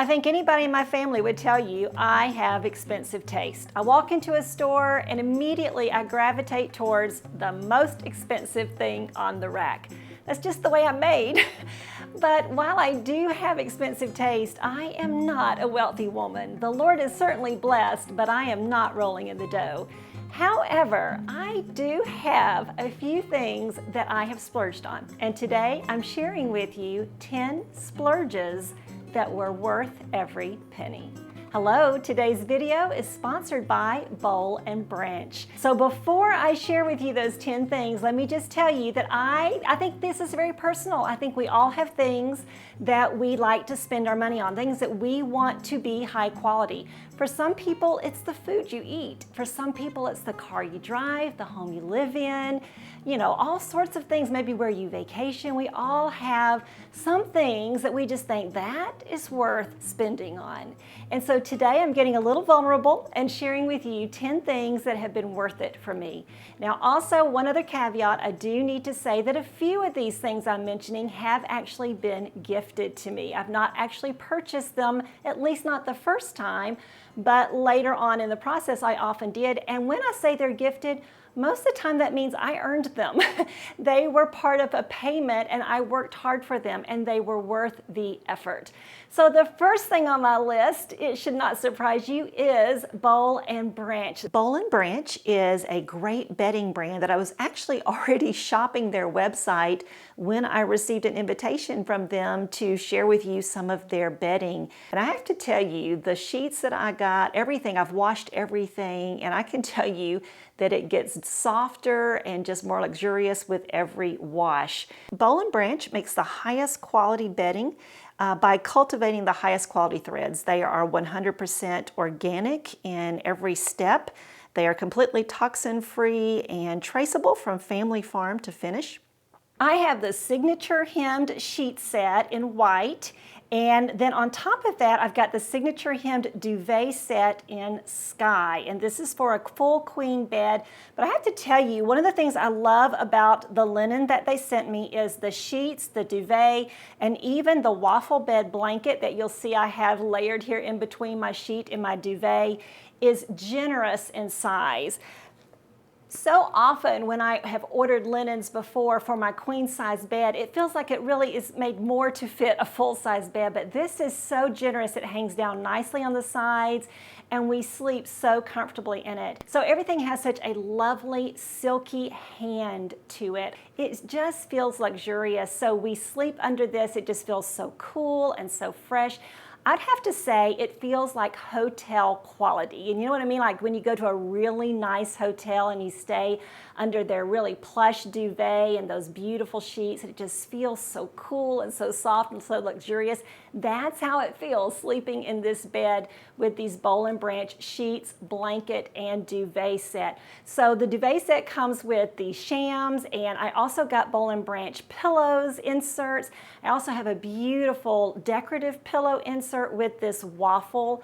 I think anybody in my family would tell you I have expensive taste. I walk into a store and immediately I gravitate towards the most expensive thing on the rack. That's just the way I'm made. But while I do have expensive taste, I am not a wealthy woman. The Lord is certainly blessed, but I am not rolling in the dough. However, I do have a few things that I have splurged on. And today I'm sharing with you 10 splurges that were worth every penny. Hello, today's video is sponsored by Boll Branch. So before I share with you those 10 things, let me just tell you that I think this is very personal. I think we all have things that we like to spend our money on, things that we want to be high quality. For some people, it's the food you eat. For some people, it's the car you drive, the home you live in, you know, all sorts of things, maybe where you vacation. We all have some things that we just think that is worth spending on. And so today I'm getting a little vulnerable and sharing with you 10 things that have been worth it for me. Now also, one other caveat, I do need to say that a few of these things I'm mentioning have actually been gifted to me. I've not actually purchased them, at least not the first time, but later on in the process I often did. And when I say they're gifted, most of the time that means I earned them. They were part of a payment and I worked hard for them and they were worth the effort. So the first thing on my list, it should not surprise you, is Boll Branch. Boll Branch is a great bedding brand that I was actually already shopping their website when I received an invitation from them to share with you some of their bedding. And I have to tell you, the sheets that I got, everything, I've washed everything, and I can tell you that it gets softer and just more luxurious with every wash. Boll Branch makes the highest quality bedding by cultivating the highest quality threads. They are 100% organic in every step. They are completely toxin-free and traceable from family farm to finish. I have the signature hemmed sheet set in white, and then on top of that, I've got the signature hemmed duvet set in sky, and this is for a full queen bed. But I have to tell you, one of the things I love about the linen that they sent me is the sheets, the duvet, and even the waffle bed blanket that you'll see I have layered here in between my sheet and my duvet is generous in size. So often when I have ordered linens before for my queen size bed, it feels like it really is made more to fit a full size bed, but this is so generous. It hangs down nicely on the sides and we sleep so comfortably in it. So everything has such a lovely silky hand to it. It just feels luxurious. So we sleep under this. It just feels so cool and so fresh. I'd have to say it feels like hotel quality. And you know what I mean? Like when you go to a really nice hotel and you stay under their really plush duvet and those beautiful sheets, it just feels so cool and so soft and so luxurious. That's how it feels sleeping in this bed with these Boll Branch sheets, blanket, and duvet set. So the duvet set comes with the shams, and I also got Boll Branch pillows inserts. I also have a beautiful decorative pillow insert with this waffle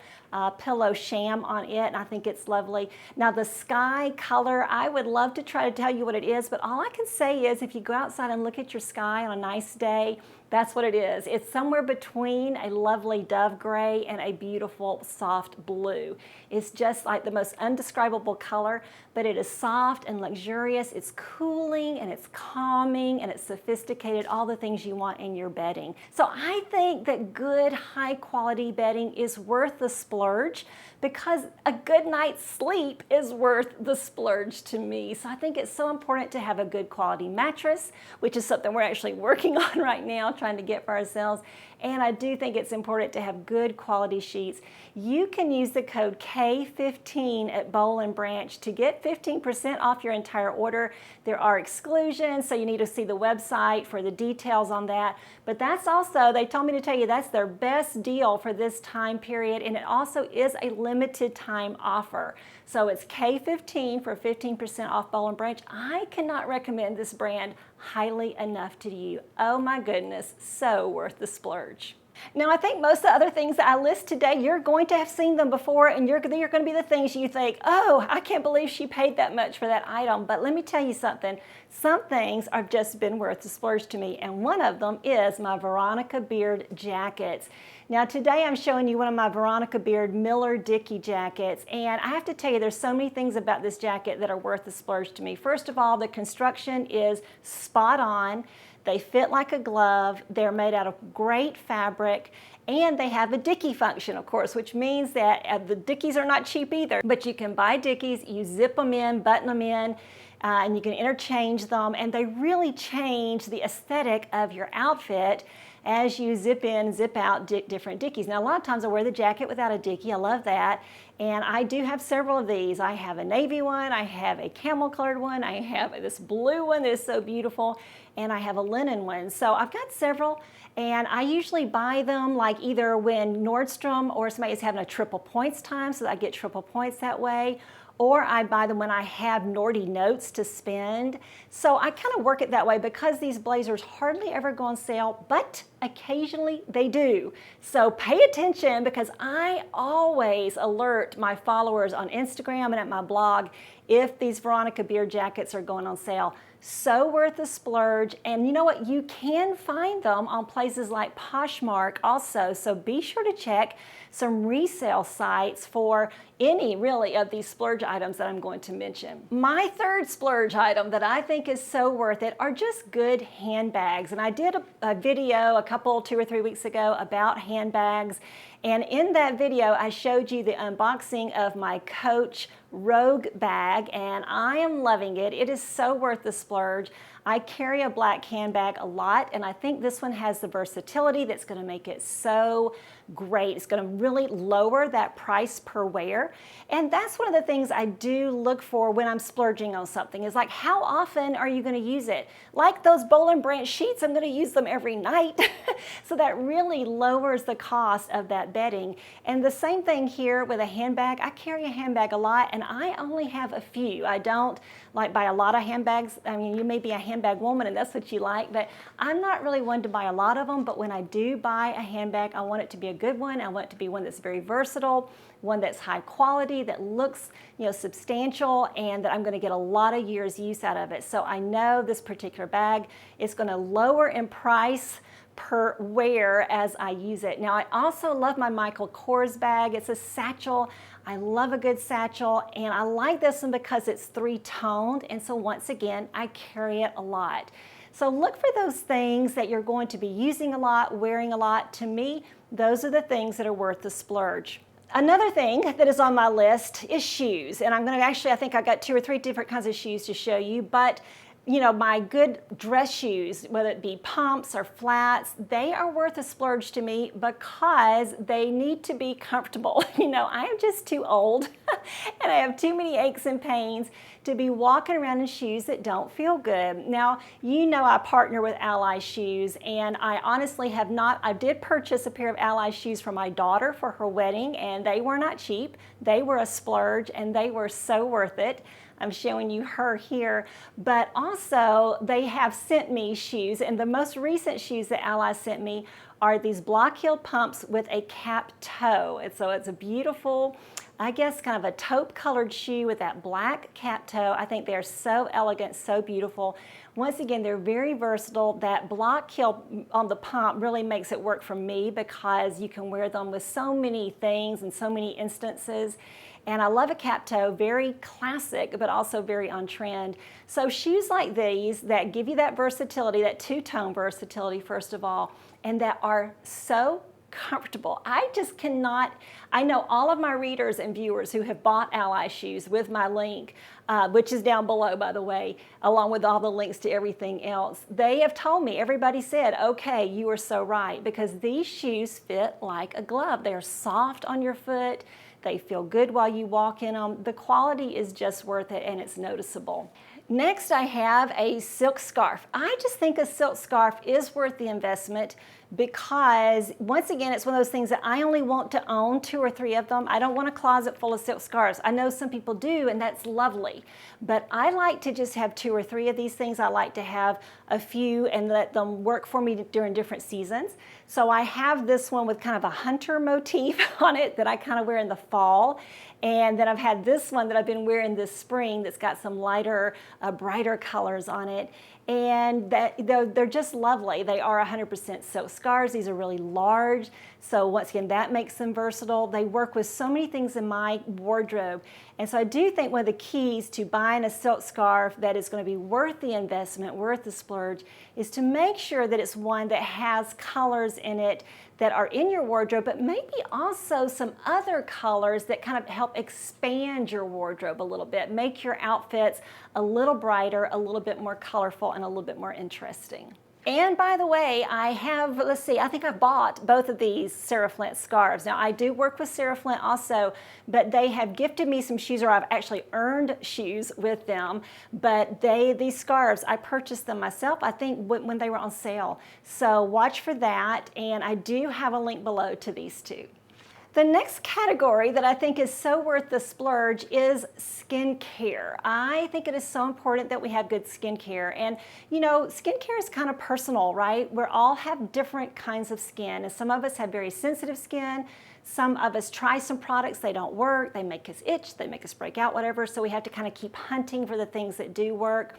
pillow sham on it, and I think it's lovely. Now the sky color, I would love to try to tell you what it is, but all I can say is if you go outside and look at your sky on a nice day, that's what it is. It's somewhere between a lovely dove gray and a beautiful soft blue. It's just like the most undescribable color, but it is soft and luxurious. It's cooling and it's calming and it's sophisticated, all the things you want in your bedding. So I think that good high quality bedding is worth the splurge because a good night's sleep is worth the splurge to me. So I think it's so important to have a good quality mattress, which is something we're actually working on right now, trying to get for ourselves. And I do think it's important to have good quality sheets. You can use the code K15 at Boll Branch to get 15% off your entire order. There are exclusions, so you need to see the website for the details on that. But that's also, they told me to tell you, that's their best deal for this time period, and it also is a limited time offer. So it's K15 for 15% off Boll Branch. I cannot recommend this brand highly enough to you. Oh my goodness, so worth the splurge. Now, I think most of the other things that I list today, you're going to have seen them before, and they're going to be the things you think, oh, I can't believe she paid that much for that item. But let me tell you something. Some things have just been worth the splurge to me, and one of them is my Veronica Beard jackets. Now today I'm showing you one of my Veronica Beard Miller Dickey jackets, and I have to tell you there's so many things about this jacket that are worth the splurge to me. First of all, the construction is spot on. They fit like a glove. They're made out of great fabric, and they have a Dickey function, of course, which means that the Dickeys are not cheap either, but you can buy Dickeys, you zip them in, button them in, and you can interchange them, and they really change the aesthetic of your outfit as you zip in, zip out different Dickeys. Now, a lot of times I wear the jacket without a Dickey. I love that. And I do have several of these. I have a navy one, I have a camel colored one, I have this blue one that is so beautiful, and I have a linen one. So I've got several, and I usually buy them like either when Nordstrom or somebody is having a triple points time, so that I get triple points that way, or I buy them when I have naughty notes to spend. So I kind of work it that way because these blazers hardly ever go on sale, but occasionally they do. So pay attention, because I always alert my followers on Instagram and at my blog if these Veronica Beard jackets are going on sale. So worth the splurge. And you know what? You can find them on places like Poshmark also. So be sure to check some resale sites for any really of these splurge items that I'm going to mention. My third splurge item that I think is so worth it are just good handbags. And I did a video 2 or 3 weeks ago about handbags. And in that video, I showed you the unboxing of my Coach Rogue bag, and I am loving it. It is so worth the splurge. I carry a black handbag a lot, and I think this one has the versatility that's going to make it so great. It's going to really lower that price per wear. And that's one of the things I do look for when I'm splurging on something, is like, how often are you going to use it? Like those Boll Branch sheets, I'm going to use them every night. So that really lowers the cost of that bedding. And the same thing here with a handbag. I carry a handbag a lot, and I only have a few. I don't like buy a lot of handbags. I mean, you may be a handbag woman and that's what you like, but I'm not really one to buy a lot of them. But when I do buy a handbag, I want it to be a good one. I want it to be one that's very versatile, one that's high quality, that looks, substantial, and that I'm going to get a lot of years use out of it. So I know this particular bag is going to lower in price per wear as I use it. Now, I also love my Michael Kors bag. It's a satchel. I love a good satchel, and I like this one because it's 3-toned, and so once again, I carry it a lot. So look for those things that you're going to be using a lot, wearing a lot. To me, those are the things that are worth the splurge. Another thing that is on my list is shoes, and I'm going to I think I got 2 or 3 different kinds of shoes to show you, but my good dress shoes, whether it be pumps or flats, they are worth a splurge to me because they need to be comfortable. I am just too old and I have too many aches and pains to be walking around in shoes that don't feel good. Now, I partner with Ally Shoes, and I honestly have not. I did purchase a pair of Ally shoes for my daughter for her wedding, and they were not cheap. They were a splurge, and they were so worth it. I'm showing you her here, but also they have sent me shoes, and the most recent shoes that Ally sent me are these block-heeled pumps with a cap toe. And so it's a beautiful, I guess, kind of a taupe-colored shoe with that black cap toe. I think they're so elegant, so beautiful. Once again, they're very versatile. That block heel on the pump really makes it work for me because you can wear them with so many things and so many instances. And I love a cap toe, very classic, but also very on trend. So shoes like these that give you that versatility, that 2-tone versatility, first of all, and that are so comfortable. I just cannot. I know all of my readers and viewers who have bought Ally shoes with my link, which is down below, by the way, along with all the links to everything else. They have told me, everybody said, okay, you are so right, because these shoes fit like a glove. They're soft on your foot. They feel good while you walk in them. The quality is just worth it, and it's noticeable. Next, I have a silk scarf. I just think a silk scarf is worth the investment because, once again, it's one of those things that I only want to own 2 or 3 of them. I don't want a closet full of silk scarves. I know some people do, and that's lovely. But I like to just have 2 or 3 of these things. I like to have a few and let them work for me during different seasons. So I have this one with kind of a hunter motif on it that I kind of wear in the fall. And then I've had this one that I've been wearing this spring that's got some lighter, brighter colors on it. And they're just lovely. They are 100% silk scarves. These are really large, so once again, that makes them versatile. They work with so many things in my wardrobe. And so I do think one of the keys to buying a silk scarf that is going to be worth the investment, worth the splurge, is to make sure that it's one that has colors in it that are in your wardrobe, but maybe also some other colors that kind of help expand your wardrobe a little bit, make your outfits a little brighter, a little bit more colorful, and a little bit more interesting. And by the way, I have, let's see, I think I bought both of these Sarah Flint scarves. Now, I do work with Sarah Flint also, but they have gifted me some shoes, or I've actually earned shoes with them. But these scarves, I purchased them myself, I think when they were on sale. So watch for that, and I do have a link below to these two. The next category that I think is so worth the splurge is skincare. I think it is so important that we have good skincare. And you know, skincare is kind of personal, right? We all have different kinds of skin, and some of us have very sensitive skin. Some of us try some products, they don't work, they make us itch, they make us break out, whatever. So we have to kind of keep hunting for the things that do work.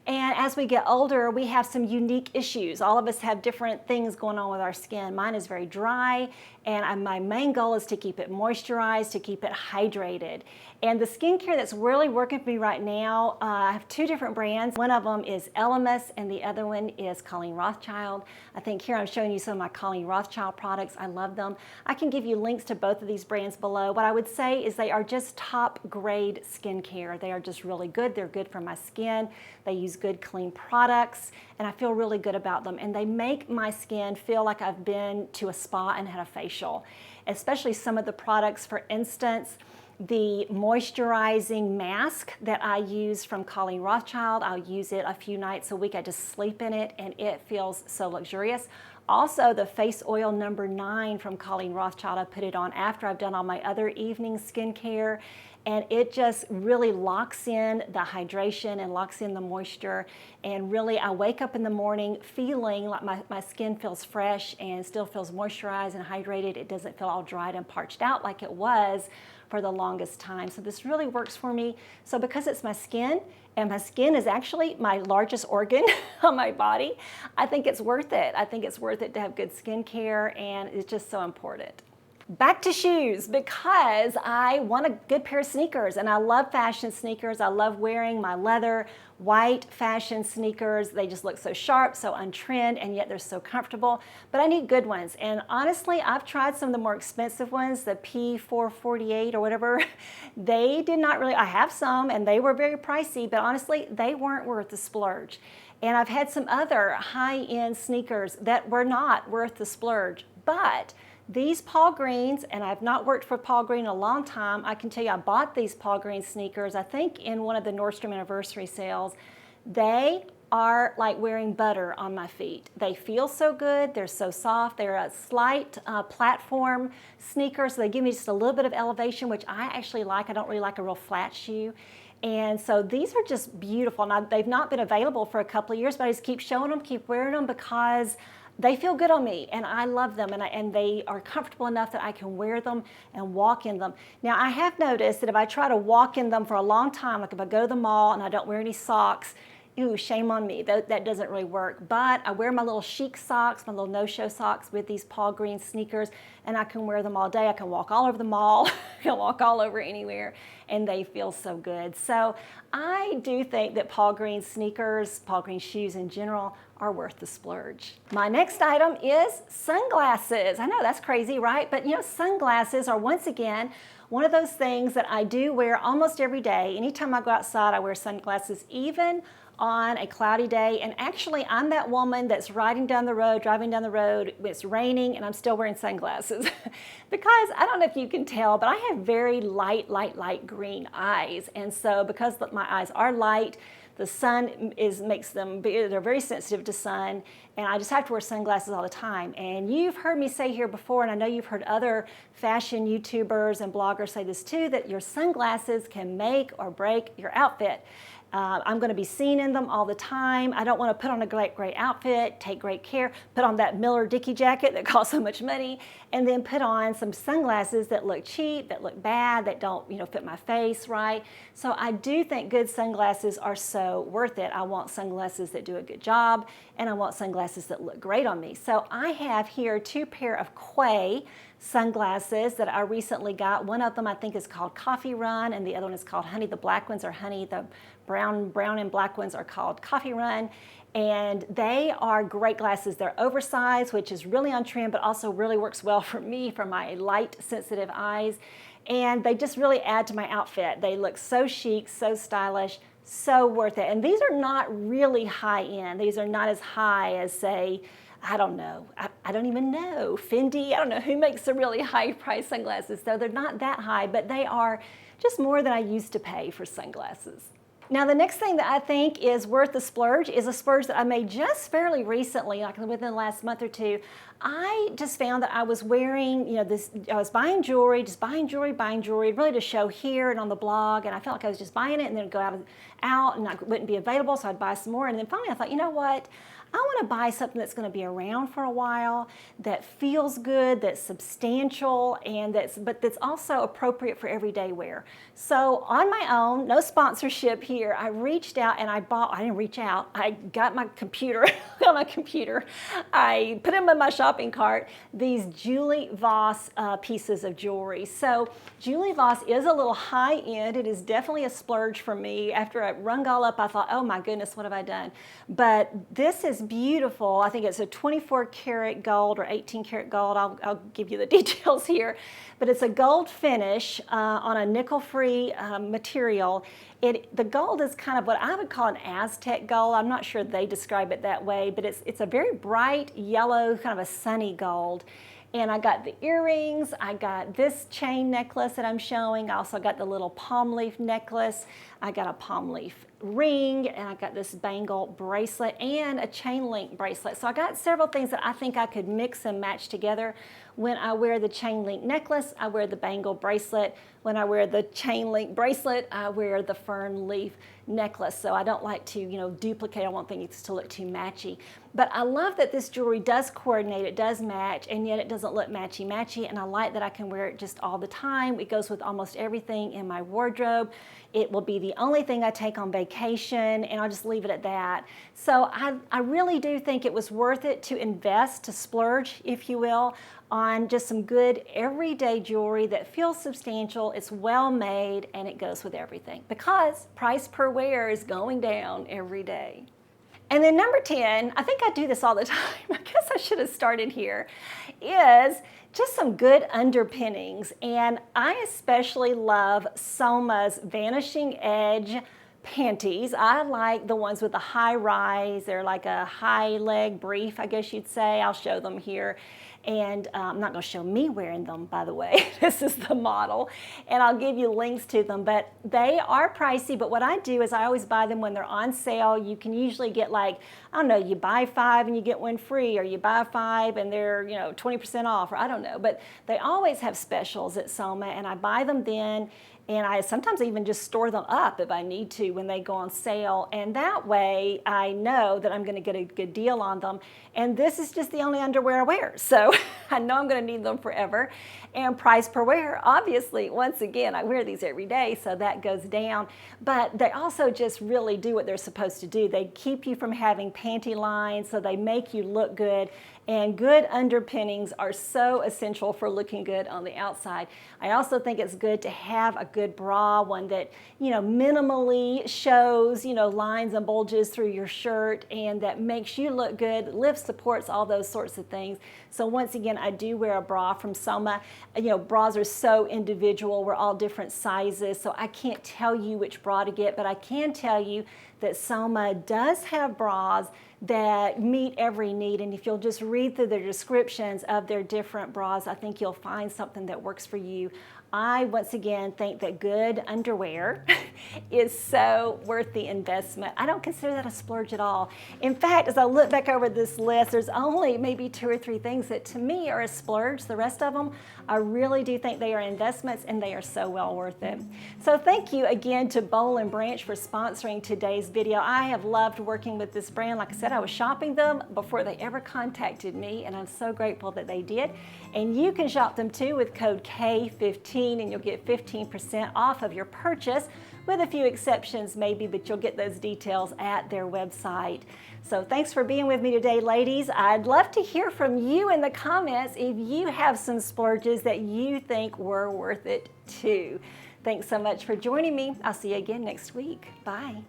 And as we get older, we have some unique issues. All of us have different things going on with our skin. Mine is very dry, and my main goal is to keep it moisturized, to keep it hydrated. And the skincare that's really working for me right now, I have two different brands. One of them is Elemis, and the other one is Colleen Rothschild. I think here I'm showing you some of my Colleen Rothschild products. I love them. I can give you links to both of these brands below. What I would say is they are just top grade skincare. They are just really good. They're good for my skin. They use good, clean products, and I feel really good about them. And they make my skin feel like I've been to a spa and had a facial. Especially some of the products, for instance, the moisturizing mask that I use from Colleen Rothschild. I'll use it a few nights a week. I just sleep in it, and it feels so luxurious. Also, the face oil number 9 from Colleen Rothschild, I put it on after I've done all my other evening skincare, and it just really locks in the hydration and locks in the moisture. And really, I wake up in the morning feeling like my skin feels fresh and still feels moisturized and hydrated. It doesn't feel all dried and parched out like it was for the longest time. So this really works for me. So because it's my skin, and my skin is actually my largest organ on my body, I think it's worth it. I think it's worth it to have good skincare, and it's just so important. Back to shoes, because I want a good pair of sneakers, and I love fashion sneakers. I love wearing my leather white fashion sneakers. They just look so sharp, so on trend, and yet they're so comfortable. But I need good ones, and honestly, I've tried some of the more expensive ones, the P448 or whatever. They did not really, I have some, and they were very pricey, but honestly, they weren't worth the splurge. And I've had some other high-end sneakers that were not worth the splurge, but these Paul Greens, and I've not worked for Paul Green in a long time. I can tell you I bought these Paul Green sneakers, I think in one of the Nordstrom anniversary sales. They are like wearing butter on my feet. They feel so good, they're so soft. They're a slight platform sneaker, so they give me just a little bit of elevation, which I actually like. I don't really like a real flat shoe. And so these are just beautiful. Now, they've not been available for a couple of years, but I just keep showing them, keep wearing them, because they feel good on me, and I love them, and they are comfortable enough that I can wear them and walk in them. Now, I have noticed that if I try to walk in them for a long time, like if I go to the mall and I don't wear any socks, ooh, shame on me, that doesn't really work. But I wear my little chic socks, my little no-show socks with these Paul Green sneakers, and I can wear them all day. I can walk all over the mall, I can walk all over anywhere, and they feel so good. So I do think that Paul Green sneakers, Paul Green shoes in general, are worth the splurge. My next item is sunglasses. I know that's crazy, right? But you know, sunglasses are once again one of those things that I do wear almost every day. Anytime I go outside, I wear sunglasses, even on a cloudy day. And actually, I'm that woman that's riding down the road, driving down the road, it's raining, and I'm still wearing sunglasses. Because I don't know if you can tell, but I have very light green eyes. And so because my eyes are light, the sun makes them, they're very sensitive to sun, and I just have to wear sunglasses all the time. And you've heard me say here before, and I know you've heard other fashion YouTubers and bloggers say this too, that your sunglasses can make or break your outfit. I'm going to be seen in them all the time. I don't want to put on a great outfit, take great care, put on that Miller Dickie jacket that costs so much money, and then put on some sunglasses that look cheap, that look bad, that don't fit my face right. So I do think good sunglasses are so worth it. I want sunglasses that do a good job, and I want sunglasses sunglasses that look great on me. So I have here 2 pair of Quay sunglasses that I recently got. One of them I think is called Coffee Run, and the other one is called Honey. The black ones are Honey. The brown and black ones are called Coffee Run. And they are great glasses. They're oversized, which is really on trend, but also really works well for me, for my light sensitive eyes. And they just really add to my outfit. They look so chic, so stylish, so worth it. And these are not really high end. These are not as high as, say, I don't know, I don't even know, Fendi, I don't know who makes the really high price sunglasses. So they're not that high, but they are just more than I used to pay for sunglasses. Now the next thing that I think is worth the splurge is a splurge that I made just fairly recently, like within the last month or two. I just found that I was wearing, I was buying jewelry, really to show here and on the blog, and I felt like I was just buying it and then go out and it wouldn't be available, so I'd buy some more. And then finally I thought, you know what? I want to buy something that's going to be around for a while, that feels good, that's substantial, and that's also appropriate for everyday wear. So on my own, no sponsorship here, I reached out and I got my computer, I put them in my shopping cart, these Julie Voss pieces of jewelry. So Julie Voss is a little high end. It is definitely a splurge for me. After I rung all up, I thought, oh my goodness, what have I done? But this is beautiful. I think it's a 24 karat gold or 18 karat gold. I'll give you the details here. But it's a gold finish on a nickel-free material. The gold is kind of what I would call an Aztec gold. I'm not sure they describe it that way, but it's a very bright yellow, kind of a sunny gold. And I got the earrings, I got this chain necklace that I'm showing, I also got the little palm leaf necklace, I got a palm leaf ring, and I got this bangle bracelet and a chain link bracelet. So I got several things that I think I could mix and match together. When I wear the chain link necklace, I wear the bangle bracelet. When I wear the chain link bracelet, I wear the fern leaf necklace. So I don't like to, duplicate. I want things to look too matchy. But I love that this jewelry does coordinate, it does match, and yet it doesn't look matchy-matchy. And I like that I can wear it just all the time. It goes with almost everything in my wardrobe. It will be the only thing I take on vacation, and I'll just leave it at that. So I really do think it was worth it to invest, to splurge, if you will, on just some good everyday jewelry that feels substantial, it's well made, and it goes with everything. Because price per wear is going down every day. And then number 10, I think I do this all the time, I guess I should have started here, is just some good underpinnings. And I especially love Soma's Vanishing Edge panties. I like the ones with the high rise. They're like a high leg brief, I guess you'd say. I'll show them here. And I'm not going to show me wearing them, by the way. This is the model. And I'll give you links to them. But they are pricey. But what I do is I always buy them when they're on sale. You can usually get like, I don't know, you buy 5 and you get 1 free. Or you buy 5 and they're 20% off. Or I don't know. But they always have specials at Soma. And I buy them then. And I sometimes even just store them up if I need to when they go on sale. And that way I know that I'm going to get a good deal on them. And this is just the only underwear I wear. So I know I'm going to need them forever. And price per wear, obviously, once again, I wear these every day, so that goes down. But they also just really do what they're supposed to do. They keep you from having panty lines, so they make you look good. And good underpinnings are so essential for looking good on the outside. I also think it's good to have a good bra, one that, minimally shows, lines and bulges through your shirt and that makes you look good, lifts, supports, all those sorts of things. So once again, I do wear a bra from Soma. Bras are so individual. We're all different sizes, so I can't tell you which bra to get, but I can tell you that Soma does have bras that meet every need, and if you'll just read through the descriptions of their different bras, I think you'll find something that works for you. I, once again, think that good underwear is so worth the investment. I don't consider that a splurge at all. In fact, as I look back over this list, there's only maybe 2 or 3 things that to me are a splurge. The rest of them, I really do think they are investments, and they are so well worth it. So thank you again to Boll Branch for sponsoring today's video. I have loved working with this brand. Like I said, I was shopping them before they ever contacted me, and I'm so grateful that they did. And you can shop them too with code K15, and you'll get 15% off of your purchase with a few exceptions maybe, but you'll get those details at their website. So thanks for being with me today, ladies. I'd love to hear from you in the comments if you have some splurges that you think were worth it too. Thanks so much for joining me. I'll see you again next week. Bye.